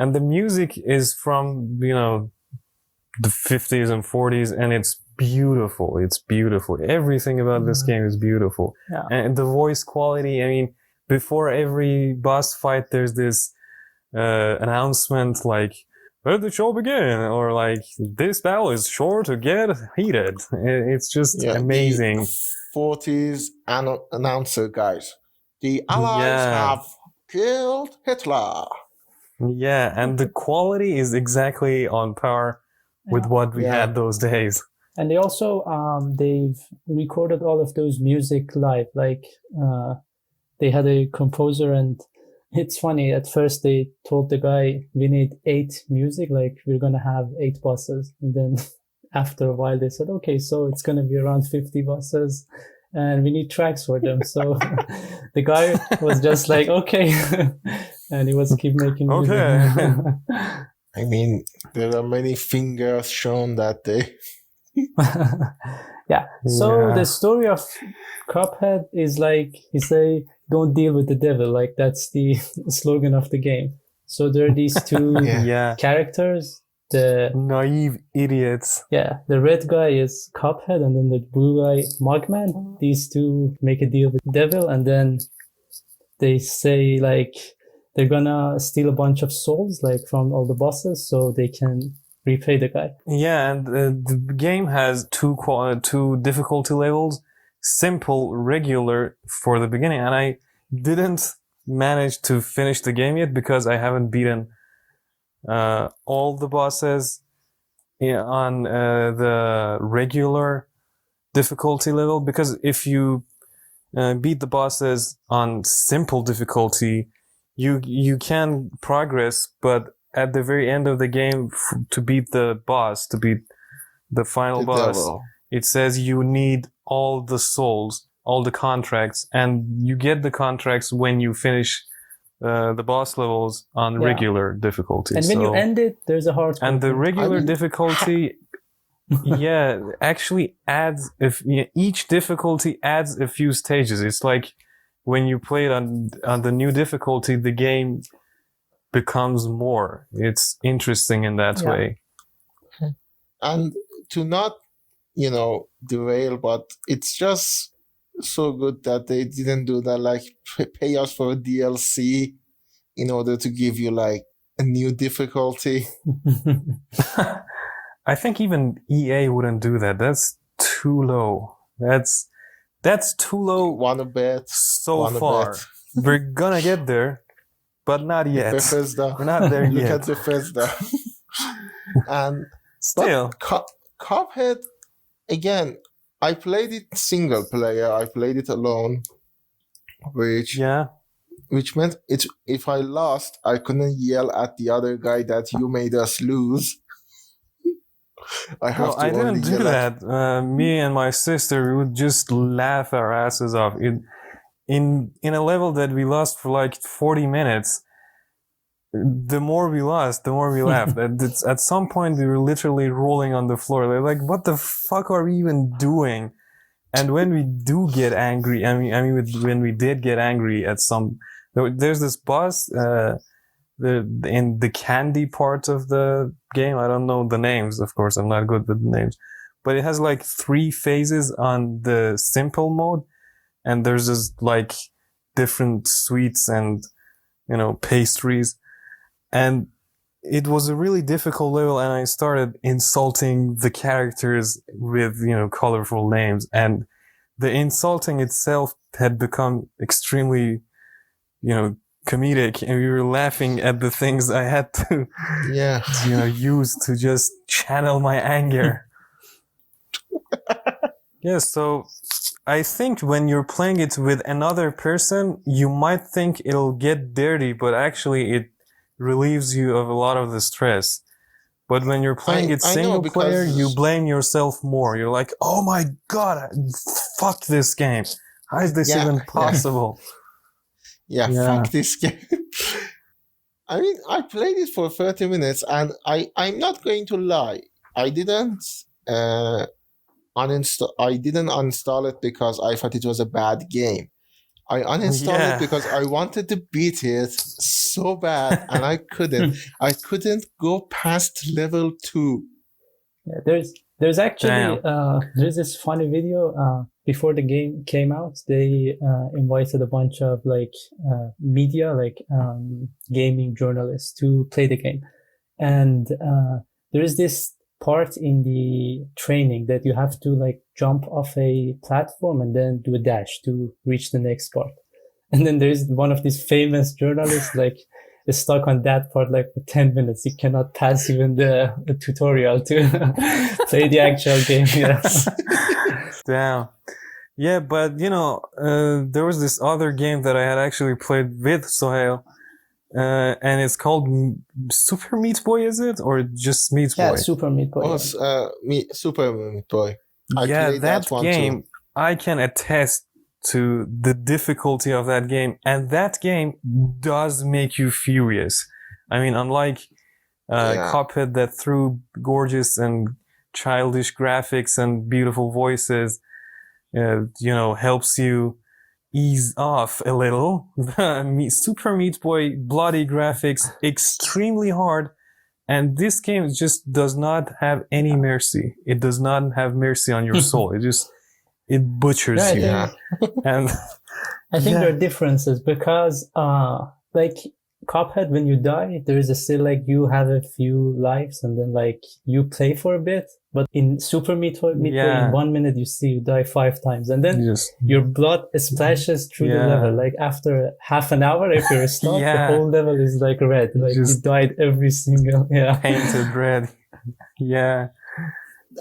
A: And the music is from, the 50s and 40s, and it's beautiful. It's beautiful. Everything about this game is beautiful.
C: Yeah.
A: And the voice quality, I mean, before every boss fight, there's this announcement like, let the show begin, or like, this battle is sure to get heated. It's just amazing.
B: The 40s announcer guys. The Allies have killed Hitler.
A: Yeah, and the quality is exactly on par with what we had those days.
C: And they also, they've recorded all of those music live. Like, they had a composer, and it's funny. At first, they told the guy, we need 8 music, like we're going to have 8 bosses. And then after a while, they said, okay, so it's going to be around 50 bosses and we need tracks for them. So the guy was just like, okay. And he was keep making music.
A: Okay.
B: I mean, there are many fingers shown that day.
C: So the story of Cuphead is like, you say, don't deal with the devil. Like, that's the slogan of the game. So there are these two characters. The
A: naive idiots.
C: Yeah, the red guy is Cuphead, and then the blue guy, Mugman. These two make a deal with the devil, and then they say, like, they're gonna steal a bunch of souls, like, from all the bosses, so they can repay the guy.
A: Yeah, and the game has two difficulty levels. Simple, regular for the beginning, and I didn't manage to finish the game yet because I haven't beaten all the bosses on the regular difficulty level, because if you beat the bosses on simple difficulty, you can progress, but at the very end of the game, to beat the boss, to beat the final boss, devil, it says you need all the souls, all the contracts, and you get the contracts when you finish the boss levels on regular difficulty.
C: And when you end it, there's a hard.
A: And the regular difficulty, actually adds, each difficulty adds a few stages. It's like when you play it on the new difficulty, the game becomes more. It's interesting in that way.
B: And to not, derail, but it's just so good that they didn't do that, like pay us for a DLC in order to give you like a new difficulty.
A: I think even EA wouldn't do that. That's too low. That's too low.
B: Wanna bet?
A: So far. We're gonna get there, but not yet.
B: Bethesda.
A: We're not there
B: Look
A: yet.
B: at Bethesda. And
A: still,
B: Cuphead, again, I played it single player. I played it alone, which meant if I lost, I couldn't yell at the other guy that you made us lose.
A: I didn't do that. Me and my sister, we would just laugh our asses off. In a level that we lost for like 40 minutes, the more we lost, the more we laughed. At some point, we were literally rolling on the floor. They're like, what the fuck are we even doing? And when we do get angry, when we did get angry at there's this boss, in the candy part of the game. I don't know the names, of course. I'm not good with the names. But it has like 3 phases on the simple mode. And there's just like different sweets and, pastries. And it was a really difficult level, and I started insulting the characters with, colorful names, and the insulting itself had become extremely, comedic, and we were laughing at the things I had to, use to just channel my anger. Yeah, so I think when you're playing it with another person, you might think it'll get dirty, but actually it relieves you of a lot of the stress. But when you're playing it single player, you blame yourself more. You're like, oh my god, fuck this game. How is this even possible?
B: Fuck this game. I mean, I played it for 30 minutes, and I'm not going to lie. I didn't uninstall it because I thought it was a bad game. I uninstalled it because I wanted to beat it so bad, and I couldn't. I couldn't go past level 2.
C: Yeah, there's actually there's this funny video before the game came out. They invited a bunch of media, gaming journalists to play the game, and there is this part in the training that you have to jump off a platform and then do a dash to reach the next part. And then there's one of these famous journalists is stuck on that part for 10 minutes. He cannot pass even the tutorial to play the actual game. Yes.
A: Damn. Yeah, but there was this other game that I had actually played with Soheil. And it's called Super Meatboy, is it? Or just Meatboy?
C: Yeah, Super Meatboy.
B: Oh, Super Meatboy. I
A: played that game, too. I can attest to the difficulty of that game. And that game does make you furious. I mean, unlike Cuphead that through gorgeous and childish graphics and beautiful voices, helps you ease off a little. Super Meat Boy, bloody graphics, extremely hard, and this game just does not have any mercy. It does not have mercy on your soul. It butchers you. And
C: I think there are differences because Cuphead, when you die, there is still you have a few lives and then you play for a bit. But in Super Meat Boy, in 1 minute you die 5 times, and then your blood splashes through the level. After half an hour, if you're stuck, the whole level is red. You died every single
A: painted red. Yeah.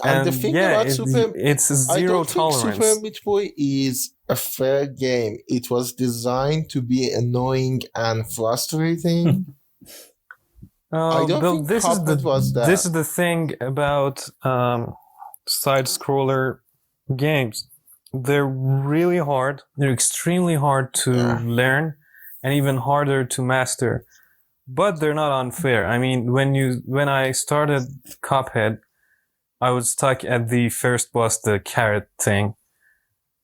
B: And the thing about
A: it's zero tolerance.
B: Think Super Meat Boy is a fair game. It was designed to be annoying and frustrating. I don't think Cuphead was that.
A: This is the thing about side-scroller games. They're really hard. They're extremely hard to learn, and even harder to master. But they're not unfair. I mean, when I started Cuphead, I was stuck at the first boss, the carrot thing.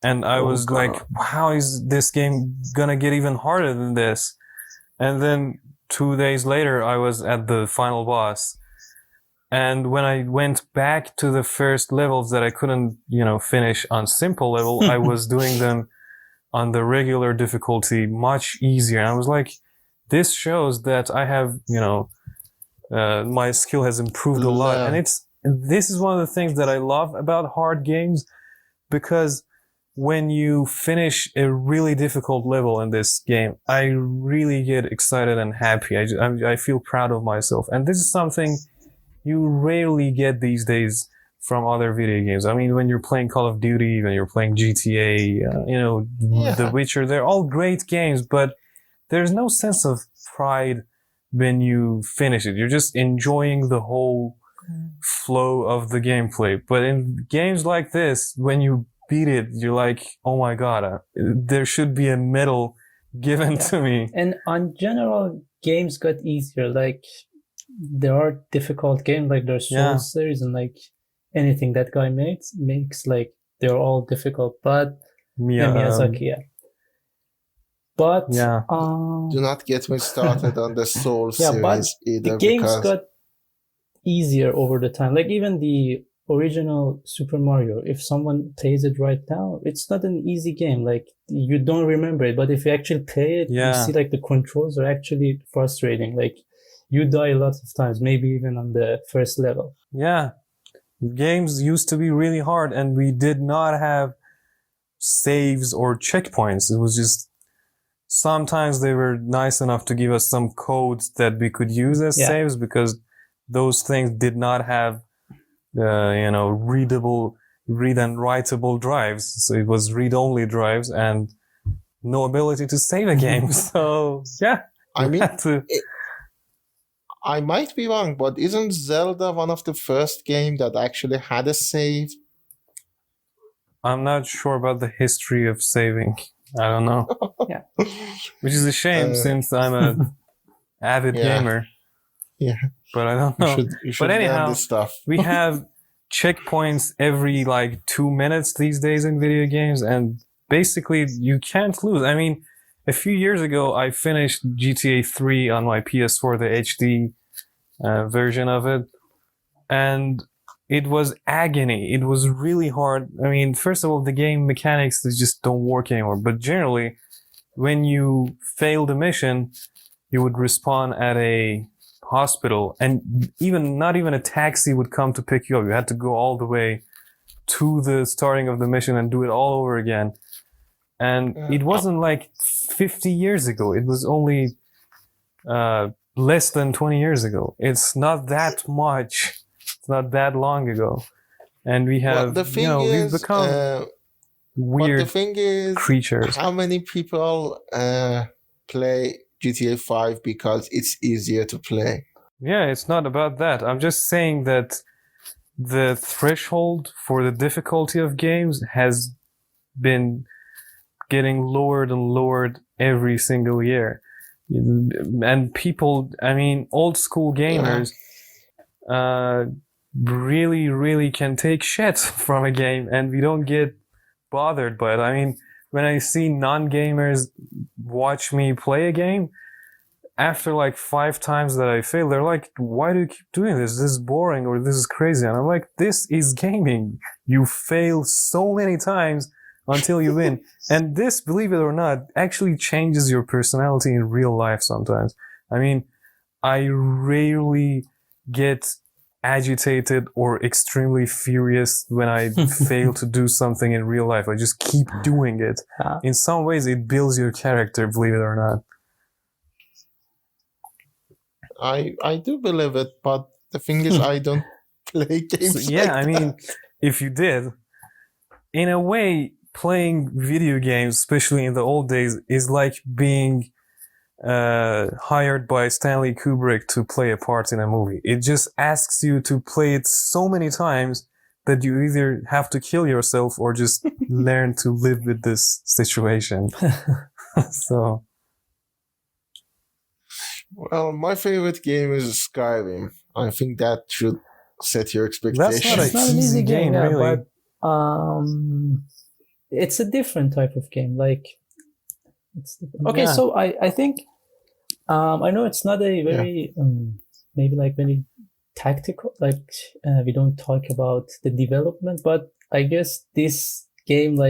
A: And I was like, how is this game gonna get even harder than this? And then 2 days later, I was at the final boss. And when I went back to the first levels that I couldn't, finish on simple level, I was doing them on the regular difficulty much easier. And I was like, this shows that I have, my skill has improved a lot. And this is one of the things that I love about hard games, because when you finish a really difficult level in this game, I really get excited and happy. I feel proud of myself. And this is something you rarely get these days from other video games. I mean, when you're playing Call of Duty, when you're playing GTA, The Witcher, they're all great games, but there's no sense of pride when you finish it. You're just enjoying the whole flow of the gameplay. But in games like this, when you beat it, you're like, oh my god, there should be a medal given to me.
C: And on general, games got easier. There are difficult games, there's Souls series, and anything that guy makes they're all difficult. But Miyazaki, But
B: do not get me started on the Souls series
C: but
B: either.
C: The games got easier over the time. Even the original Super Mario, if someone plays it right now, it's not an easy game. You don't remember it, but if you actually play it, you see the controls are actually frustrating. you die lots of times, maybe even on the first level.
A: Yeah. Games used to be really hard, and we did not have saves or checkpoints. It was just sometimes they were nice enough to give us some codes that we could use as saves, because those things did not have read and writable drives. So it was read-only drives and no ability to save a game. So yeah,
B: I mean, I might be wrong, but isn't Zelda one of the first games that actually had a save?
A: I'm not sure about the history of saving. I don't know.
C: Yeah.
A: Which is a shame, since I'm a avid gamer.
B: Yeah.
A: But I don't know.
B: You should
A: but anyhow,
B: learn this stuff.
A: We have checkpoints every 2 minutes these days in video games, and basically you can't lose. I mean, a few years ago, I finished GTA 3 on my PS4, the HD version of it, and it was agony. It was really hard. I mean, first of all, the game mechanics just don't work anymore. But generally, when you failed a mission, you would respawn at a hospital, and not even a taxi would come to pick you up. You had to go all the way to the starting of the mission and do it all over again. And it wasn't 50 years ago. It was only less than 20 years ago. It's not that much. It's not that long ago. And we have, we've become weird
B: but the thing is,
A: creatures.
B: How many people play GTA 5 because it's easier to play?
A: Yeah, it's not about that. I'm just saying that the threshold for the difficulty of games has been getting lowered and lowered every single year. And people, old school gamers, really, really can take shit from a game, and we don't get bothered by it. When I see non-gamers watch me play a game, after 5 times that I fail, they're like, why do you keep doing this? This is boring, or this is crazy. And I'm like, this is gaming. You fail so many times until you win. And this, believe it or not, actually changes your personality in real life sometimes. I rarely get agitated or extremely furious when I fail to do something in real life. I just keep doing it. In some ways, it builds your character, believe it or not.
B: I do believe it, but the thing is, I don't play games.
A: If you did, in a way, playing video games, especially in the old days, is like being hired by Stanley Kubrick to play a part in a movie. It just asks you to play it so many times that you either have to kill yourself or just learn to live with this situation. So.
B: Well, my favorite game is Skyrim. I think that should set your expectations.
A: That's not an easy game, really.
C: But it's a different type of game. Okay, so I think I know it's not a very maybe very tactical. We don't talk about the development, but I guess this game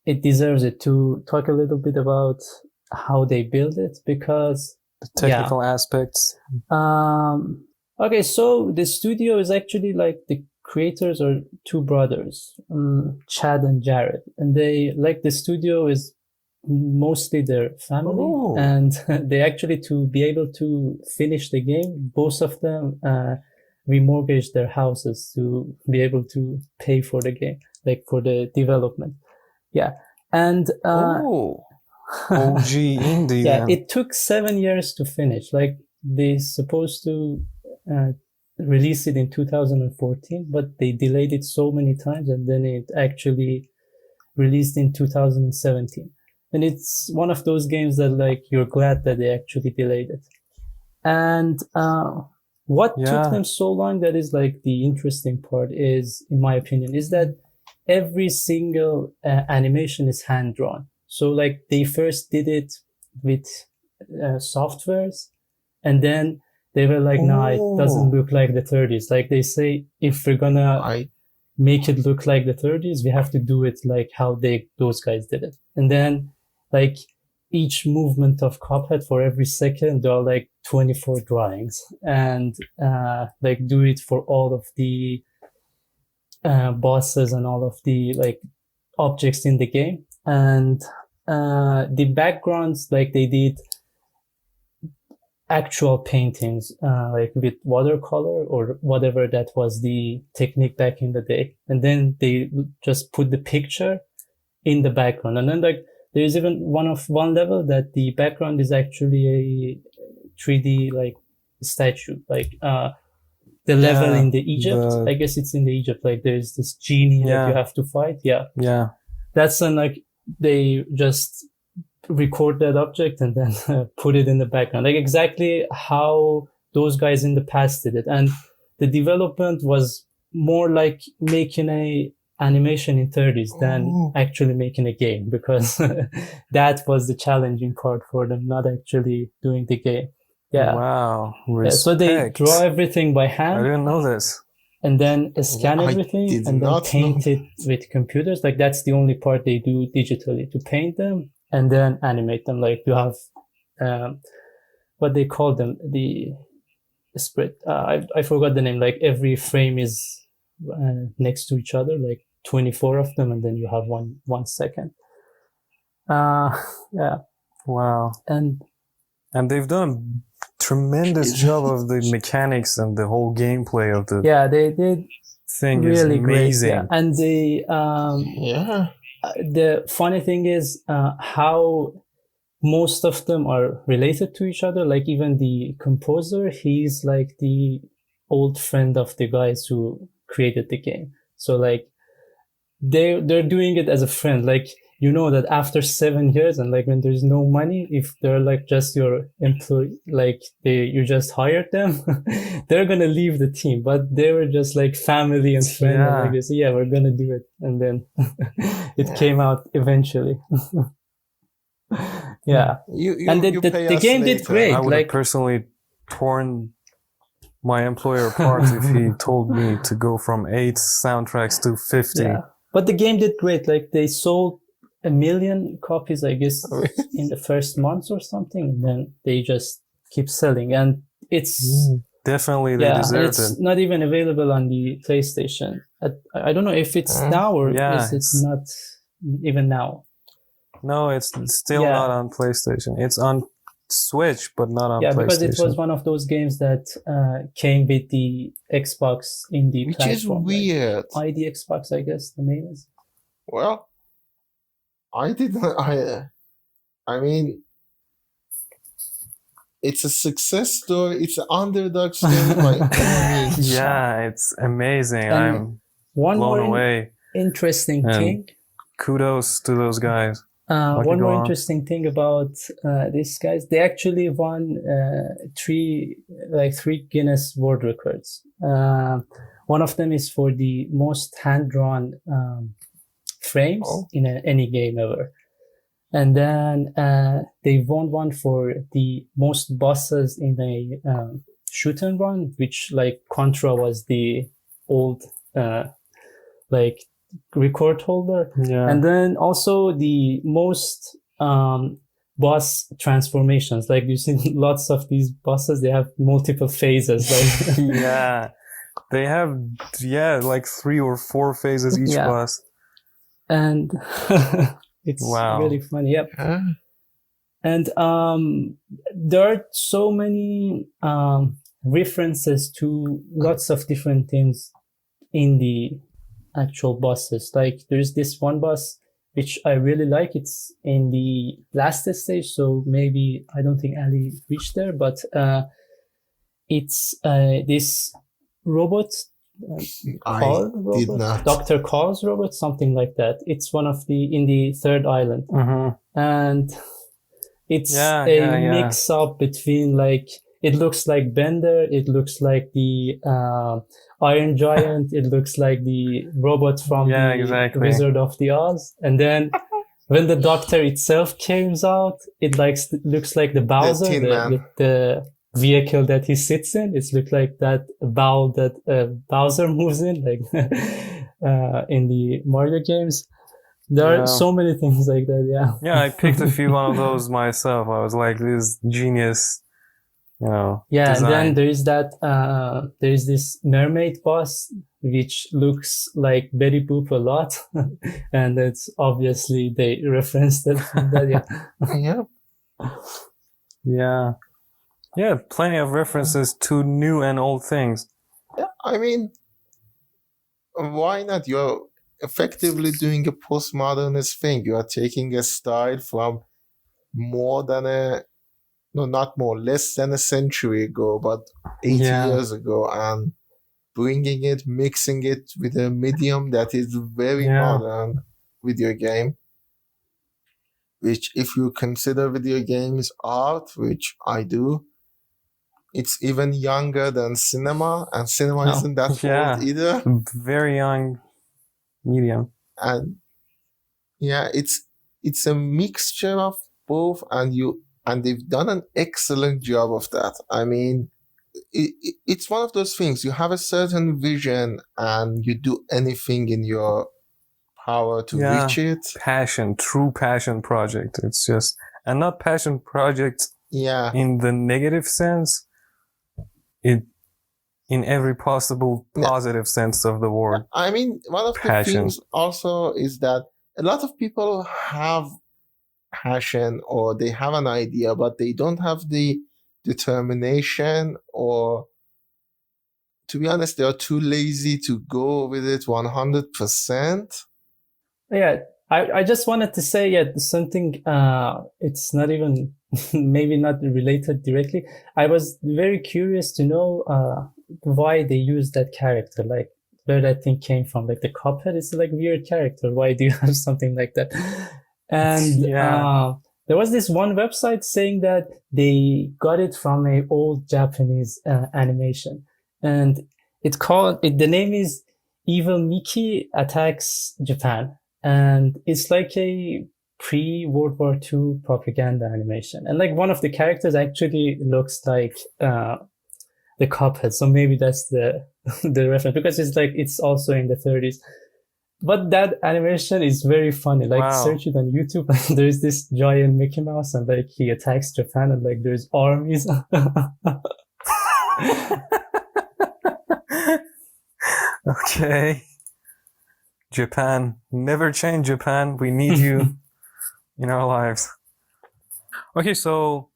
C: it deserves it to talk a little bit about how they build it, because
A: the technical aspects.
C: Okay, so the studio is actually the creators are two brothers, Chad and Jared, and they the studio is mostly their family, and they actually, to be able to finish the game, both of them remortgaged their houses to be able to pay for the game, for the development. Yeah, and
A: OG indie.
C: Yeah, it took 7 years to finish. They supposed to release it in 2014, but they delayed it so many times, and then it actually released in 2017. And it's one of those games that you're glad that they actually delayed it. And what took them so long, that is the interesting part, is, in my opinion, is that every single animation is hand drawn. So they first did it with softwares, and then they were no, it doesn't look like the 30s. They say, if we're gonna make it look like the 30s, we have to do it how those guys did it. And then each movement of Cuphead for every second, there are like 24 drawings, and like do it for all of the bosses and all of the like objects in the game. And the backgrounds, like they did actual paintings, like with watercolor or whatever that was the technique back in the day. And then they just put the picture in the background. And then like there's even one level that the background is actually a 3D like statue, like the level in the Egypt. I guess it's in the Egypt. Like there's this genie that you have to fight. Yeah. That's when like they just record that object and then put it in the background, like exactly how those guys in the past did it. And the development was more like making a animation in 30s than actually making a game, because that was the challenging part for them, not actually doing the game.
A: Wow.
C: So they draw everything by hand.
A: I didn't know this.
C: And then scan everything and then paint it with computers. Like that's the only part they do digitally, to paint them and then animate them. Like you have what they call them, the spread. I forgot the name. Like every frame is next to each other, like 24 of them, and then you have 1 second.
A: Wow.
C: And
A: they've done a tremendous job of the mechanics and the whole gameplay of the
C: they did
A: thing
C: really
A: is amazing.
C: Great, and the funny thing is how most of them are related to each other. Like even the composer, he's like the old friend of the guys who created the game. So like they're doing it as a friend. Like you know that after 7 years and like when there's no money, if they're like just your employee, like you just hired them, they're gonna leave the team. But they were just like family and friends. And like they say, we're gonna do it, and then it came out eventually. And the game did great.
A: I would have personally torn my employer apart if he told me to go from 8 soundtracks to 50.
C: But the game did great. Like they sold 1 million copies, I guess, in the first month or something, and then they just keep selling. And it's
A: definitely they deserved
C: it's
A: it.
C: not even available on the PlayStation. I don't know if it's now or it's not even now.
A: No, it's still not on PlayStation. It's on Switch, but not on PlayStation.
C: Yeah, because it was one of those games that came with the Xbox indie platform.
B: Which is weird.
C: Like ID Xbox, I guess the name is.
B: Well, I didn't. I mean, it's a success story. It's an underdog story by any means.
A: Yeah, it's amazing.
C: And
A: I'm blown away.
C: Interesting thing.
A: Kudos to those guys.
C: One more interesting thing about these guys, they actually won 3 Guinness World Records. One of them is for the most hand-drawn frames in any game ever. And then they won one for the most bosses in a shoot and run, which like Contra was the old like record holder. And then also the most boss transformations. Like you see lots of these bosses, they have multiple phases. Like
A: they have like 3 or 4 phases each boss.
C: And it's really funny. And there are so many references to lots of different things in the actual bosses. Like there's this one boss which I really like. It's in the last stage, so maybe I don't think Ali reached there, but it's this robot.
B: Did not.
C: Dr. Carl's robot, something like that. It's one of in the third island. And it's a mix up between like, it looks like Bender, it looks like the Iron Giant, it looks like the robot from the Wizard of the Oz. And then when the Doctor itself comes out, it looks like the Bowser, the vehicle that he sits in. It looks like that bowl that Bowser moves in, like in the Mario games. There are so many things like that, yeah.
A: Yeah, I picked a few one of those myself. I was like, this genius,
C: Yeah,
A: design.
C: and then there is this mermaid boss, which looks like Betty Boop a lot. And it's obviously they referenced that from that,
B: Yeah.
A: Yeah. Yeah, plenty of references to new and old things.
B: Yeah, I mean, why not? You're effectively doing a postmodernist thing. You are taking a style from less than a century ago, but 80 years ago, and bringing it, mixing it with a medium that is very modern video game. Which, if you consider video games art, which I do, it's even younger than cinema, and cinema isn't that old either.
A: Very young medium.
B: And yeah, it's a mixture of both, and they've done an excellent job of that. I mean, it's one of those things. You have a certain vision, and you do anything in your power to reach it.
A: Passion, true passion project. It's just, and not passion project in the negative sense. In every possible positive sense of the word.
B: I mean, one of the things also is that a lot of people have passion, or they have an idea, but they don't have the determination, or, to be honest, they are too lazy to go with it 100%.
C: Yeah, I just wanted to say something, it's not even, maybe not related directly. I was very curious to know why they used that character, like where that thing came from. Like the Cuphead is like weird character. Why do you have something like that? And there was this one website saying that they got it from an old Japanese animation, and the name is Evil Mickey Attacks Japan. And it's like a pre-World War II propaganda animation. And like one of the characters actually looks like the Cuphead. So maybe that's the reference, because it's also in the 30s. But that animation is very funny. Like search it on YouTube. There's this giant Mickey Mouse, and like he attacks Japan, and like there's armies.
A: Okay. Japan. Never change, Japan. We need you in our lives. Okay, so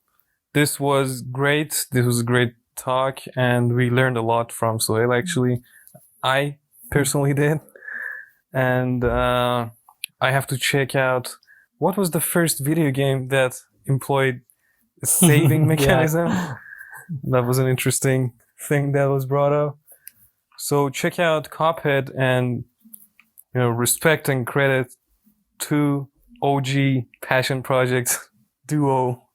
A: this was great. This was a great talk, and we learned a lot from Soheil, actually. I personally did. And I have to check out, what was the first video game that employed a saving mechanism? That was an interesting thing that was brought up. So check out Cuphead, and respect and credit to OG Passion Project duo,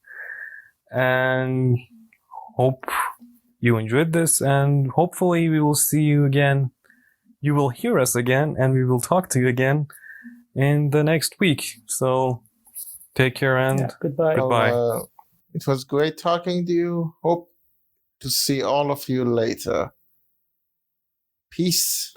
A: and hope you enjoyed this, and hopefully we will see you again. You will hear us again, and we will talk to you again in the next week. So take care, and
C: goodbye.
B: It was great talking to you. Hope to see all of you later. Peace.